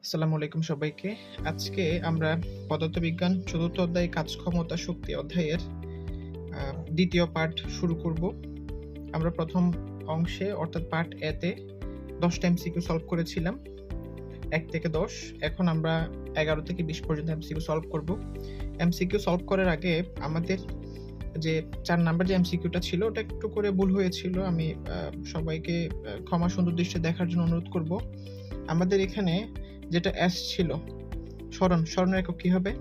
আসসালামু আলাইকুম সবাইকে। আজকে আমরা পদার্থবিজ্ঞান ৪র্থ অধ্যায় কাজ ক্ষমতা শক্তি অধ্যায়ের ২য় পার্ট শুরু করব। আমরা প্রথম অংশে অর্থাৎ পার্ট এ তে ১০টা এমসিকিউ সলভ করেছিলাম ১ থেকে ১০। এখন আমরা ১১ থেকে ২০ পর্যন্ত এমসিকিউ সলভ করব। এমসিকিউ সলভ করার আগে আমাদের যে ৪ নাম্বার যে এমসিকিউটা ছিল ওটা একটু করে ভুল হয়েছিল। আমি সবাইকে ক্ষমা সুন্দর দৃষ্টিতে দেখার জন্য অনুরোধ করব। আমাদের এখানে যেটা এস ছিল স্মরণের একক কি হবে?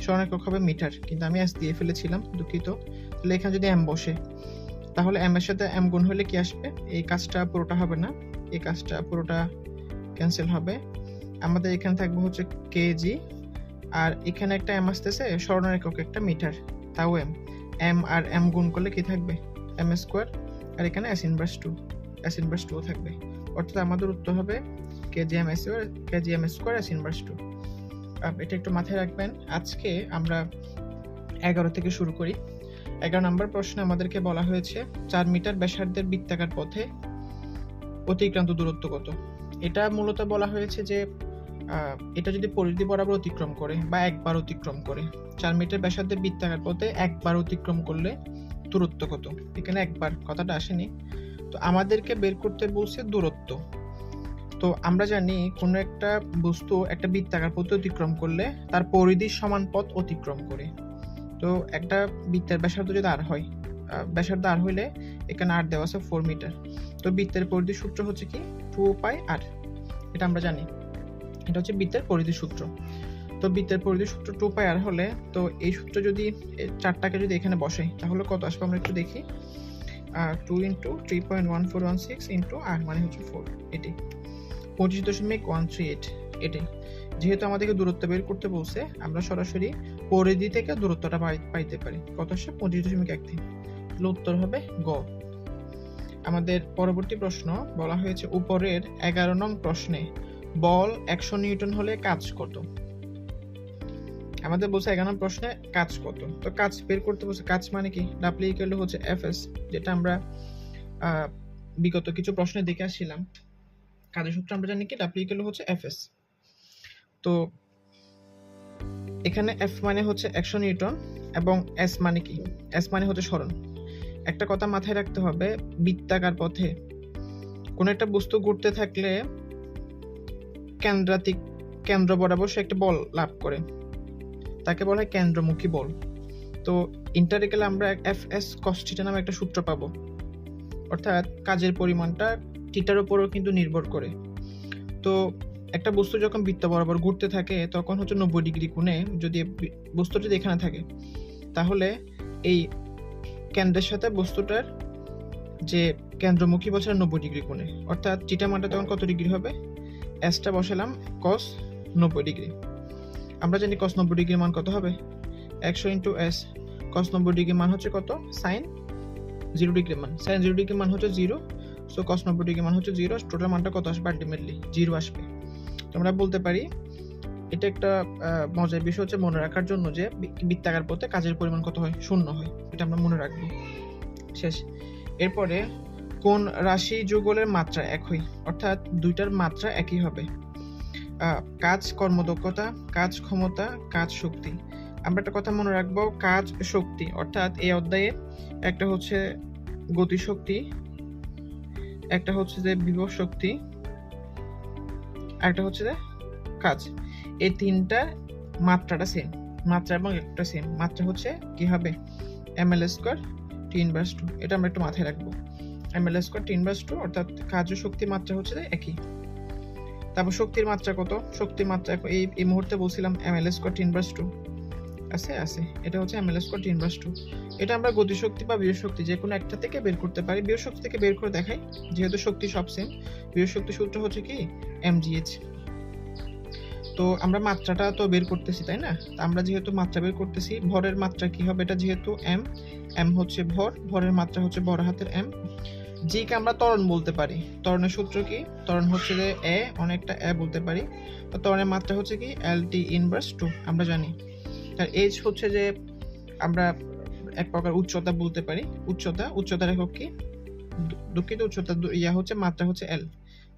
স্মরণের একক হবে মিটার, কিন্তু আমি এস দিয়ে ফেলেছিলাম, দুঃখিত। তাহলে এখানে যদি এম বসে, তাহলে এম এর সাথে এম গুণ হলে কি আসবে? এই কাজটা পুরোটা হবে না, এই কাজটা পুরোটা ক্যান্সেল হবে। আমাদের এখানে থাকবে হচ্ছে কেজি, আর এখানে একটা এম আসতেছে, স্মরণের একক একটা মিটার, তাও এম। এম আর এম গুণ করলে কি থাকবে? এম স্কোয়ার, আর এখানে s inverse two, s inverse two থাকবে। অর্থাৎ আমাদের উত্তর হবে kg m square s inverse two. এটা একটু মাথায় রাখবেন। আজকে আমরা ১১ থেকে শুরু করি। ১১ নম্বর প্রশ্নে আমাদেরকে বলা হয়েছে ৪ মিটার ব্যাসার্ধের বৃত্তাকার পথে অতিক্রান্ত দূরত্ব কত? এটা মূলত বলা হয়েছে যে এটা যদি পরিধি বরাবর অতিক্রম করে বা একবার অতিক্রম করে, ৪ মিটার ব্যাসার্ধের বৃত্তাকার পথে একবার অতিক্রম করলে দূরত্ব কত? এখানে একবার কথাটা আসেনি, তো আমাদেরকে বের করতে বলছে দূরত্ব। তো আমরা জানি কোনো একটা বস্তু একটা বৃত্তাকার পথ অতিক্রম করলে তার পরিধির সমান পথ অতিক্রম করে। তো একটা বৃত্তের ব্যাসার্ধ যদি আর হয়, ব্যাসার্ধ আর হইলে এখানে আর দেওয়া আছে 4 মিটার। তো বৃত্তের পরিধির সূত্র হচ্ছে কি 2 পাই আর, এটা আমরা জানি, এটা হচ্ছে বৃত্তের পরিধির সূত্র। তো বৃত্তের পরিধির সূত্র 2 পাই আর হলে, তো এই সূত্র যদি 4টাকে যদি এখানে বসাই তাহলে কত আসবে আমরা একটু দেখি। 2 ইন্টু 3.1416 ইন্টু আর মানে হচ্ছে 4, এটি 25.138। এটাই, যেহেতু আমাদেরকে দূরত্ব বের করতে বলছে, আমরা সরাসরি পরিধি থেকে দূরত্বটা পাইতে পারি। কত আসে? 25.13। তাহলে উত্তর হবে গ। আমাদের পরবর্তী প্রশ্ন বলা হয়েছে উপরের 11 নং প্রশ্নে বল 100 নিউটন হলে কাজ কত? আমাদের বলছে 11 নং প্রশ্নে কাজ কত, তো কাজ বের করতে বলছে। কাজ মানে কি? ডাব্লিউ ইকুয়াল টু হচ্ছে এফএস, যেটা আমরা বিগত কিছু প্রশ্নে দেখে আসছিলাম। কাজের সূত্র আমরা জানি কি ডাব্লিউ ইকুয়াল টু হচ্ছে এফএস। তো এখানে এফ মানে হচ্ছে 100 নিউটন এবং এস মানে কি? এস মানে হচ্ছে সরণ। একটা কথা মাথায় রাখতে হবে, বৃত্তাকার পথে কোন একটা বস্তু ঘুরতে থাকলে কেন্দ্র বরাবর সে একটা বল লাভ করে, তাকে বলা হয় কেন্দ্রমুখী বল। তো ইন্টারিকেলে আমরা এফ এস কস থিটা নামে একটা সূত্র পাবো, অর্থাৎ কাজের পরিমাণটা থিটার উপরও কিন্তু নির্ভর করে। তো একটা বস্তু যখন বৃত্ত বরাবর ঘুরতে থাকে তখন হচ্ছে 90 ডিগ্রি কোণে যদি বস্তুটি এখানে থাকে, তাহলে এই কেন্দ্রের সাথে বস্তুটার যে কেন্দ্রমুখী বসে 90 ডিগ্রি কোণে, অর্থাৎ থিটা মানটা তখন কত ডিগ্রি হবে? এসটা বসালাম cos 90 ডিগ্রি। আমরা জানি cos 90 ডিগ্রির মান কত হবে? 100 ইন্টু এস। cos 90 ডিগ্রির মান হচ্ছে কত? sin 0 ডিগ্রির মান। sin 0 ডিগ্রির মান হচ্ছে 0, সো cos 90 ডিগ্রির মান হচ্ছে 0। টোটাল মানটা কত আসবে? আলটিমেটলি 0 আসবে। আমরা বলতে পারি এটা একটা মজার বিষয় হচ্ছে মনে রাখার জন্য যে বৃত্তাকার পথে কাজের পরিমাণ কত হয়? 0 হয়। এটা আমরা মনে রাখবো। শেষ। এরপরে কোন রাশি যুগলের মাত্রা এক হয়? অর্থাৎ দুইটার মাত্রা একই হবে। কাজ কর্মদক্ষতা, কাজ ক্ষমতা, কাজ শক্তি। আমরা একটা কথা মনে রাখবো, কাজ শক্তি অর্থাৎ এই অধ্যায়ে একটা হচ্ছে গতিশক্তি, একটা হচ্ছে যে বিভব শক্তি, একটা হচ্ছে যে কাজ। এই তিনটা মাত্রাটা সেম, মাত্রা এবং একটা সেম। মাত্রা হচ্ছে কি হবে? ml স্কয়ার টি ইনভার্স 2। এটা আমরা একটু মাথায় রাখবো, ml স্কয়ার টি ইনভার্স 2, অর্থাৎ কাজ ও শক্তির মাত্রা হচ্ছে একই। তারপর শক্তির মাত্রা কত? শক্তির মাত্রা এই মুহূর্তে বলছিলাম ml স্কয়ার টি ইনভার্স 2 আছে, এটা হচ্ছে ml স্কয়ার টি ইনভার্স 2। এটা আমরা গতিশক্তি বা বিভব শক্তি যে কোনো একটা থেকে বের করতে পারি। বিভব শক্তি থেকে বের করে দেখাই, যেহেতু শক্তি সব সেম। বিভব শক্তির সূত্র হচ্ছে কি mgh। তো আমরা মাত্রাটা তো বের করতেছি, তাই না? আমরা যেহেতু মাত্রা বের করতেছি, ভরের মাত্রা কি হবে? এটা যেহেতু এম হচ্ছে ভর, ভরের মাত্রা হচ্ছে বড় হাতের এম। জি কে আমরা ত্বরণ বলতে পারি। ত্বরণের সূত্র কি? ত্বরণ হচ্ছে যে এ, অনেকটা এ বলতে পারি। তো ত্বরণের মাত্রা হচ্ছে কি এল টি ইনভার্স 2 আমরা জানি। আর এইচ হচ্ছে যে আমরা এক প্রকার উচ্চতা বলতে পারি। উচ্চতার একক কি? দুঃখিত, উচ্চতা হচ্ছে মাত্রা হচ্ছে এল।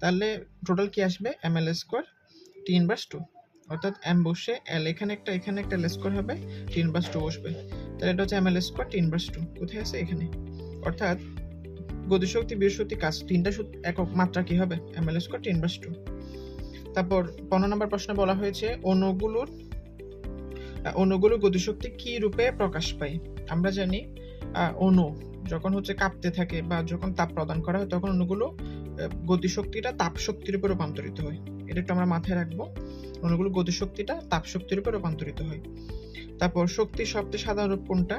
তাহলে টোটাল কি আসবে? ml স্কয়ার 3/2, অর্থাৎ m বসে l এখানে একটা l স্কয়ার হবে, 3/2 বসবে, তাহলে এটা হচ্ছে ml স্কয়ার 3/2। কোথায় আছে? এখানে। অর্থাৎ গতিশক্তি, বিভবশক্তি, কাজ, তিনটা একক মাত্রা কি হবে? ml square 3/2। তারপর 15 নম্বর প্রশ্নে বলা হয়েছে অণুগুলোর গতিশক্তি কি রূপে প্রকাশ পায়? আমরা জানি অণু যখন হচ্ছে কাঁপতে থাকে বা যখন তাপ প্রদান করা হয় তখন অণুগুলো গতিশক্তিটা তাপ শক্তির উপর রূপান্তরিত হয়। এটা একটু আমরা মাথায় রাখবো, অণুগুলো গতিশক্তিটা তাপ শক্তির উপর রূপান্তরিত হয়। তারপর শক্তির সবচেয়ে সাধারণ রূপ কোনটা?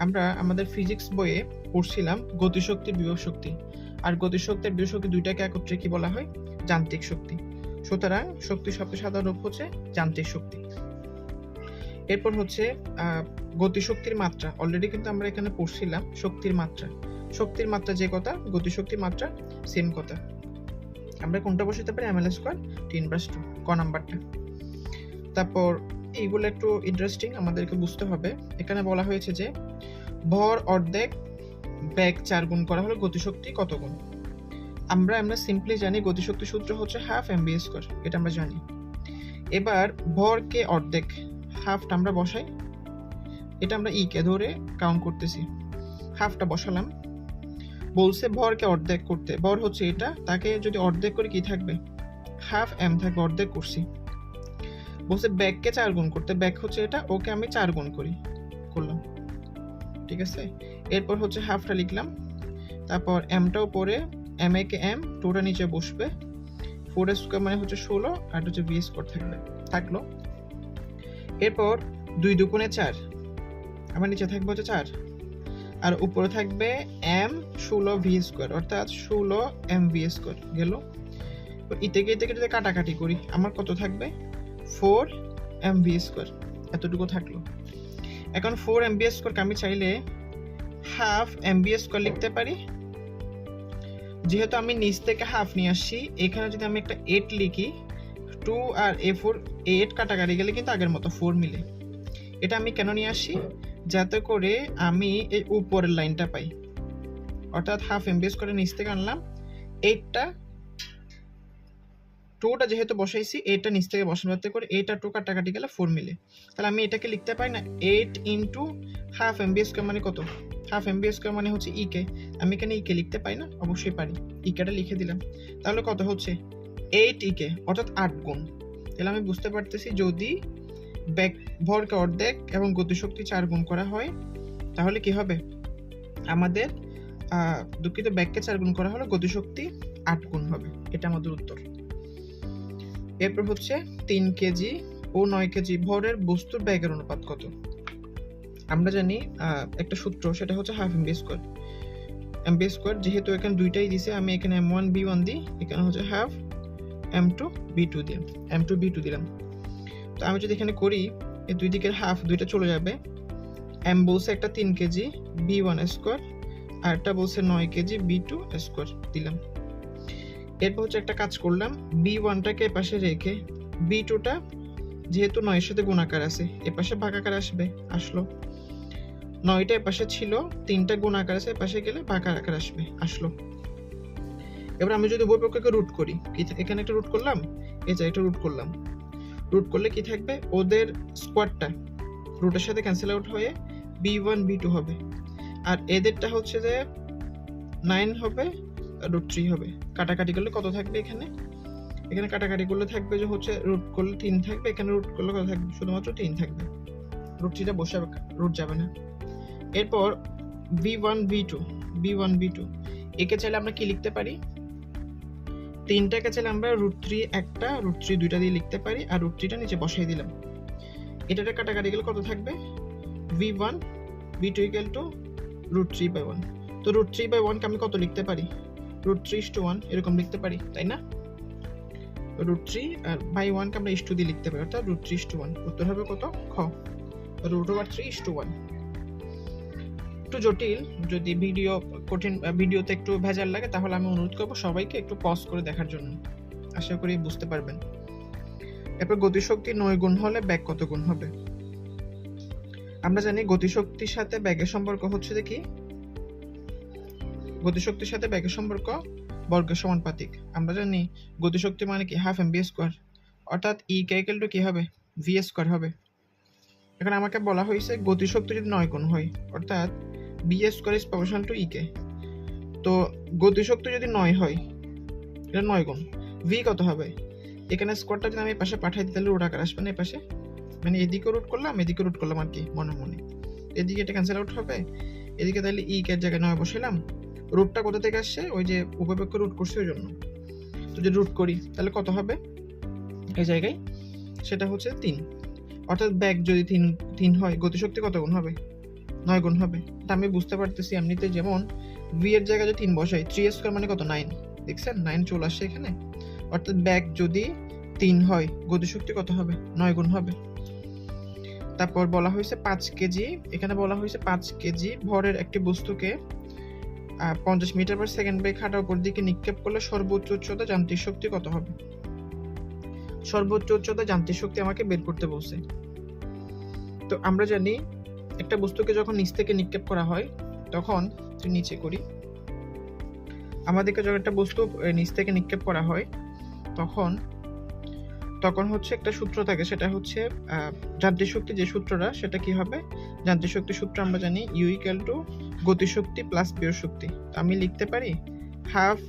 আমরা আমাদের ফিজিক্স বইয়ে পড়ছিলাম গতিশক্তি, বিভব শক্তি। আর গতিশক্তি আর বিভব শক্তি দুইটাকে একত্রে কি বলা হয়? যান্ত্রিক শক্তি। সুতরাং শক্তির সবচেয়ে সাধারণ রূপ হচ্ছে যান্ত্রিক শক্তি। এরপর হচ্ছে গতিশক্তির মাত্রা। অলরেডি কিন্তু আমরা এখানে পড়ছিলাম শক্তির মাত্রা যে কথা, গতিশক্তির মাত্রা সেম কথা। আমরা কোনটা বসাতে পারি? ml স্কয়ার 3/2, ক নাম্বারটা। তারপর এইগুলো একটু ইন্টারেস্টিং, আমাদেরকে বুঝতে হবে। এখানে বলা হয়েছে যে ভর অর্ধেক বেগ 4 গুণ করা হলে গতিশক্তি কত গুণ? আমরা সিম্পলি জানি গতিশক্তির সূত্র হচ্ছে হাফ mv স্কয়ার, এটা আমরা জানি। এবার ভরকে অর্ধেক, হাফটা আমরা বসাই, এটা আমরা ই কে ধরে কাউন্ট করতেছি, হাফটা বসালাম। বলছে ভরকে অর্ধেক করতে, ভর হচ্ছে এটা, তাকে যদি অর্ধেক করে কি থাকবে? হাফ m থাকবে, অর্ধেক করছি। বলছে ব্যাগকে 4 গুণ করতে, ব্যাগ হচ্ছে এটা, ওকে আমি 4 গুণ করলাম, ঠিক আছে। এরপর হচ্ছে হাফটা লিখলাম, তারপর mটাও পরে m এ কে m, টোটা নিচে বসবে, 4 স্কয়ার মানে হচ্ছে 16, আর হচ্ছে v স্কয়ার থাকলো। এরপর 2 দুগুণে 4, আমার নিচে থাকবে হচ্ছে 4, আর উপরে থাকবে m 16 v স্কয়ার, অর্থাৎ 16 mv স্কয়ার গেল। ইতে যদি কাটাকাটি করি আমার কত থাকবে? 4 mv স্কয়ার, এতটুকু থাকলো। এখন 4 mv স্কয়ারকে আমি চাইলে হাফ mv স্কয়ার লিখতে পারি। যেহেতু আমি নিচ থেকে হাফ নিয়ে আসছি, এখানে যদি আমি একটা 8 লিখি, 2 আর a4, 8 কাটাকাটি গেলে কিন্তু আগের মতো 4 মিলে। এটা আমি কেন নিয়ে আসি? যাতে করে আমি এই উপরের লাইনটা পাই, অর্থাৎ হাফ mv স্কয়ার নিচ থেকে আনলাম, 8টা 2টা যেহেতু বসাইছি, 8টা নিচ থেকে বসানো, যাতে করে 8 আর 2 কাটাকাটি গেলে 4 মিলে। তাহলে আমি এটাকে লিখতে পারি না 8 ইনটু হাফ mv স্কয়ার মানে কত? হাফ mv স্কয়ার মানে হচ্ছে ই কে, আমি এখানে ই কে লিখতে পারি না? অবশ্যই পারি, ই কেটা লিখে দিলাম। তাহলে কত হচ্ছে? 8 ই কে, অর্থাৎ 8 গুণ। তাহলে আমি বুঝতে পারতেছি যদি ভরকে অর্ধেক এবং গতিশক্তি 4 গুণ করা হয় তাহলে কি হবে? আমাদের দুঃখিত, ব্যাগকে 4 গুণ করা হলে গতিশক্তি 8 গুণ হবে। এটা আমাদের উত্তর। এরপর হচ্ছে 3 কেজি ও 9 কেজি ভরের বস্তুর ব্যাগের অনুপাত কত? আমরা জানি একটা সূত্র, সেটা হচ্ছে half mv square. mv square যেহেতু এখানে দুইটাই দিছে, আমি এখানে m1 b1 দিই, এখানে হচ্ছে হাফ m2 b2 দিলাম। তো আমি যদি এখানে করি, এই দুই দিকের হাফ দুইটা চলে যাবে। m বলছে একটা 3 কেজি b1 স্কয়ার, আর একটা বলছে 9 কেজি b2 স্কয়ার দিলাম। এরপর হচ্ছে একটা কাজ করলাম, b1টাকে এপাশে রেখে b2টা যেহেতু 9 এর সাথে গুণাকার আছে, এপাশে ভাগাকার আসলো। 9টা এপাশে ছিল, 3টা গুণাকার আছে, এপাশে গেলে ভাগাকার আসলো। এবার আমি যদি উভয় পক্ষকে রুট করি, এখানে একটা রুট করলাম, এই যে একটা রুট করলাম, রুট করলে কি থাকবে? ওদের স্কোয়ারটা রুটের সাথে ক্যান্সেল আউট হয়ে b1 b2 হবে, আর এদেরটা হচ্ছে যে 9 হবে, √3 হবে। কাটাকাটি করলে কত থাকবে? এখানে কাটাকাটি করলে থাকবে যে হচ্ছে রুট করলে 3 থাকবে, এখানে রুট করলে কত থাকবে? শুধুমাত্র 3 থাকবে, √3টা বসে রুট যাবে না। এরপর b1 b2 একে চাইলে আমরা কি লিখতে পারি? 3টাকে চাইলে আমরা √3 একটা, √3 দুইটা দিয়ে লিখতে পারি, আর √3টা নিচে বসাই দিলাম। এটাতে কাটাকাটি গেলে কত থাকবে? v1 b2 = √3/1। তো √3/1 কে আমি কত লিখতে পারি? √3:1 এরকম লিখতে পারি, তাই না? √3 আর /1 কে আমরা *2 দিয়ে লিখতে পারি, অর্থাৎ √3:1। উত্তর হবে কত? খ, √3:1। একটু জটিল, যদি ভিডিওতে একটু ভেজাল লাগে তাহলে আমি অনুরোধ করবো সবাইকে একটু পজ করে দেখার জন্য, আশা করি বুঝতে পারবেন। এরপর গতিশক্তি 9 গুণ হলে ব্যাগ কত গুণ হবে? আমরা জানি গতিশক্তির সাথে ব্যাগের সম্পর্ক হচ্ছে যে কি? গতিশক্তির সাথে ব্যাগের সম্পর্ক বর্গের সমানুপাতিক। আমরা জানি গতিশক্তি মানে কি? Half mv square. অর্থাৎ ই কে ইকুয়াল টু কি হবে, ভি স্কয়ার হবে। এখন আমাকে বলা হয়েছে গতিশক্তি যদি 9 গুণ হয়, অর্থাৎ B square is proportional to E K. তো গতিশক্তি যদি 9 হয়, এটা 9 গুণ ভি কত হবে, এখানে স্কয়ারটা যদি আমি এই পাশে পাঠাই দিই তাহলে রুট আকার আসবে না এই পাশে, মানে এদিকে রুট করলাম এদিকে রুট করলাম আর কি মনে মনে, এদিকে এটা ক্যান্সেল আউট হবে, এদিকে তাহলে ই কে জায়গায় 9 বসাইলাম। রুটটা কোথা থেকে আসছে, ওই যে উপপক্ষ রুট করছে ওই জন্য। তো যদি রুট করি তাহলে কত হবে এই জায়গায়, সেটা হচ্ছে 3। অর্থাৎ ব্যাগ যদি 3 হয়, গতিশক্তি কত গুণ হবে, 9 গুণ হবে। তা আমি বুঝতে পারতেছি এমনিতে, যেমন ভি এর জায়গায় যদি 3 বসাই, 3 স্কয়ার মানে কত 9, দেখছেন 9 চলে আসছে এখানে। অর্থাৎ ব্যাগ যদি 3 হয়, গতিশক্তি কত হবে, 9 গুণ হবে। তারপর বলা হয়েছে 5 কেজি, এখানে বলা হয়েছে 5 কেজি ভরের একটি বস্তুকে 50 মিটার পার সেকেন্ড বেগে খাটার উপর দিকে নিক্ষেপ করলে সর্বোচ্চ উচ্চতা যান্ত্রিক শক্তি কত হবে। সর্বোচ্চ উচ্চতা যান্ত্রিক শক্তি আমাকে বের করতে বলছে। তো আমরা জানি একটা বস্তুকে যখন নিচ থেকে নিক্ষেপ করা হয়, তখন নিচে করি, আমাদেরকে যখন একটা বস্তু নিচ থেকে নিক্ষেপ করা হয় তখন হচ্ছে একটা সূত্র থাকে, সেটা হচ্ছে যান্ত্রিক শক্তি, যে সূত্রটা সেটা কি হবে, যান্ত্রিক শক্তির সূত্র আমরা জানি ইউ ইকুয়াল টু গতিশক্তি প্লাস বিয়োগ শক্তি। আমি লিখতে পারি half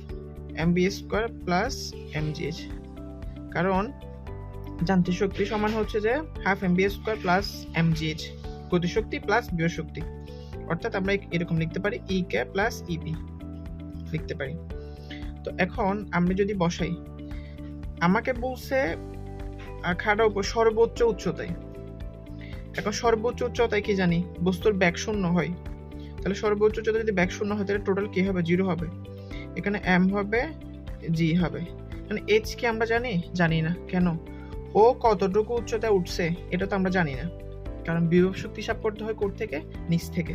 MB square plus MGH, কারণ যান্ত্রিক শক্তি সমান হচ্ছে যে half MB square plus MGH, গতিশক্তি প্লাস বিয়োগ শক্তি। অর্থাৎ আমরা এরকম লিখতে পারি ই কে প্লাস ইপি লিখতে পারি। তো এখন আমরা যদি বসাই, আমাকে বলছে খাড়া উপর সর্বোচ্চ উচ্চতায়। এখন সর্বোচ্চ উচ্চতায় কি জানি, বস্তুর ব্যাগ শূন্য হয়, তাহলে সর্বোচ্চ উচ্চতা যদি ব্যাগ শূন্য হয় তাহলে টোটাল কি হবে, 0 হবে। এখানে এম হবে, জি হবে, মানে এইচ কি আমরা জানি না। কেন, ও কতটুকু উচ্চতায় উঠছে এটা তো আমরা জানি না, কারণ বিভব শক্তি হিসাব করতে হয় কোথা থেকে, নিচ থেকে।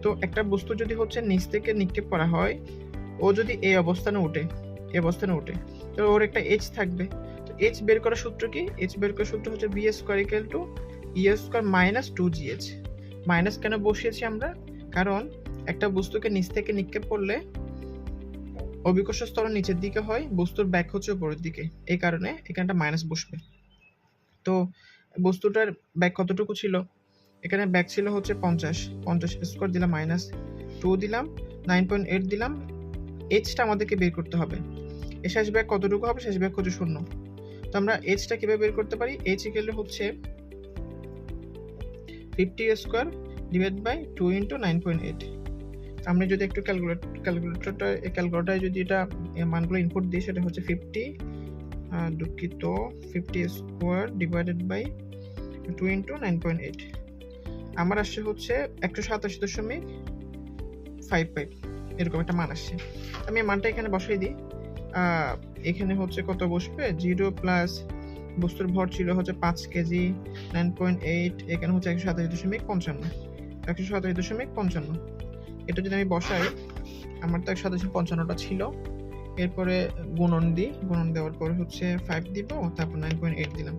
তো একটা বস্তু যদি হচ্ছে নিচ থেকে নিক্ষেপ করা হয়, ও যদি এই অবস্থানে ওঠে তো ওর একটা এইচ থাকবে। তো এইচ বের করার সূত্র কি, এইচ বের করার সূত্র হচ্ছে b square equal to e square minus 2gh। Minus কেন বসিয়েছি আমরা, কারণ একটা বস্তুকে নিচ থেকে নিক্ষেপ করলে অভিকর্ষ ত্বরণ নিচের দিকে হয়, বস্তুর ব্যাক হচ্ছে উপরের দিকে, এই কারণে এখানটা মাইনাস বসবে। তো বস্তুটার ব্যাক কতটুকু ছিল, এখানে ব্যাক ছিল হচ্ছে 50 স্কয়ার দিলাম মাইনাস 2 দিলাম 9.8 দিলাম, এইচটা আমাদেরকে বের করতে হবে। এই শেষ ব্যাক কতটুকু হবে, শেষ ব্যাক হচ্ছে 0। তো আমরা এইচটা কিভাবে বের করতে পারি, এইচ ইকুয়াল হচ্ছে 50 স্কয়ার ডিভাইড বাই 2 ইনটু 9.8। আমরা যদি একটু ক্যালকুলেটরে যদি এটা মানগুলো ইনপুট দিই, সেটা হচ্ছে 50 স্কয়ার ডিভাইডেড বাই 2 ইনটু 9.8, আমার আসছে হচ্ছে 187.55 এরকম একটা মান আসছে। আমি মানটা এখানে বসাই দিই, এখানে হচ্ছে কত বসবে, 0 প্লাস বস্তুর ভর ছিল হচ্ছে 5 কেজি, 9.8, এখানে হচ্ছে 187.55। এটা যদি আমি বসাই, আমার তো 187.55টা ছিল, এরপরে গুণন দেওয়ার পরে হচ্ছে 5 দিব, তারপর 9.8 দিলাম,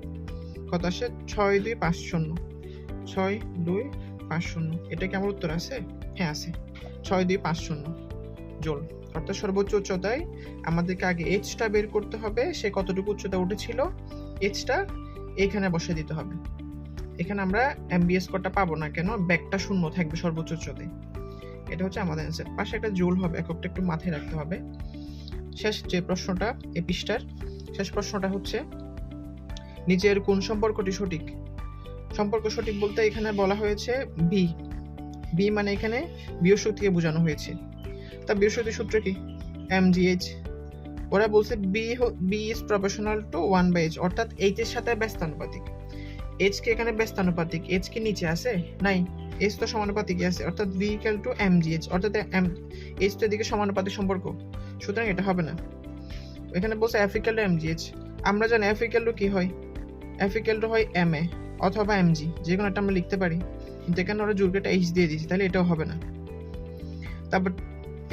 কত আসে 62550। এটা কি আমার উত্তর আছে, হ্যাঁ আছে, 6250 জোল। অর্থাৎ সর্বোচ্চ উচ্চতায় আমাদেরকে আগে এইচটা বের করতে হবে, সে কতটুকু উচ্চতা উঠেছিল, এইচটা এখানে বসে দিতে হবে। এখানে আমরা এমবিএস স্কয়ারটা পাবো না, কেন, ব্যাকটা শূন্য থাকবে সর্বোচ্চ উচ্চতায়। এটা হচ্ছে আমাদের অ্যান্সার। পাশে একটা জুল হবে, এককটা একটু মাথায় রাখতে হবে। শেষ যে প্রশ্নটা, এই পৃষ্ঠার শেষ প্রশ্নটা হচ্ছে নিচের কোন সম্পর্কটি সঠিক। সম্পর্ক সঠিক বলতে এখানে বলা হয়েছে বি মানে এখানে বিয়োগ শক্তিকে বোঝানো হয়েছে। তা বিয়োগ শক্তির সূত্র কি, mgh। ওরা বলছে B is proportional two 1/h, অর্থাৎ h এর সাথে ব্যস্তানুপাতিক। h কে এখানে ব্যস্তানুপাতিক, h কি নিচে আছে, নাই, h তো সমানুপাতিক আছে, অর্থাৎ v ইকুয়াল টু mgh, অর্থাৎ h তো এদিকে সমানুপাতিক সম্পর্ক, সুতরাং এটা হবে না। এখানে বলছে f ইকুয়াল টু mgh, আমরা জানি f ইকুয়াল টু কি হয়, f ইকুয়াল টু হয় ma অথবা mg, যে কোনো একটা আমরা লিখতে পারি, কিন্তু এখানে ওরা জোর করে h দিয়ে দিয়েছে, তাহলে এটাও হবে না। তারপর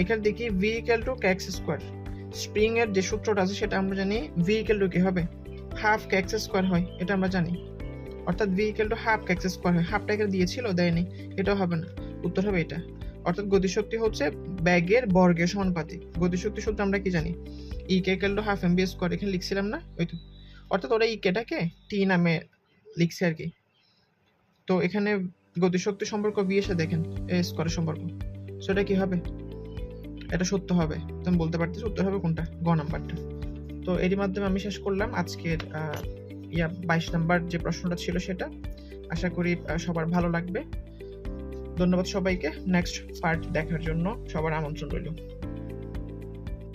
এখানে দেখি v equal to kx square, spring এর যে সূত্রটা আছে সেটা আমরা জানি v ইকুয়াল টু কি হবে, হাফ kx স্কয়ার হয়, এটা আমরা জানি, অর্থাৎ v equal to half kx square হয়। হাফটা এখানে দিয়েছিল, দেয়নি, এটাও হবে না, উত্তর হবে এটা। অর্থাৎ গতিশক্তি হচ্ছে ব্যাগের বর্গের সমানুপাতিক। গতিশক্তি সূত্র আমরা কি জানি, e K equal to half mv square, এখানে লিখছিলাম না, ওই তো অর্থাৎ ওরা কেটাকে টি নামে লিখছে আর কি। তো এখানে গতিশক্তি সম্পর্ক বি এসে দেখেন এ স্কোয়ারের সম্পর্ক, সেটা কি হবে? এটা সত্য হবে। তুমি বলতে পারতেছো উত্তর হবে কোনটা? গ নাম্বারটা। তো এরই মাধ্যমে আমি শেষ করলাম আজকের 22 নাম্বার যে প্রশ্নটা ছিল সেটা। আশা করি সবার ভালো লাগবে। ধন্যবাদ সবাইকে। নেক্সট পার্ট দেখার জন্য সবার আমন্ত্রণ রইল।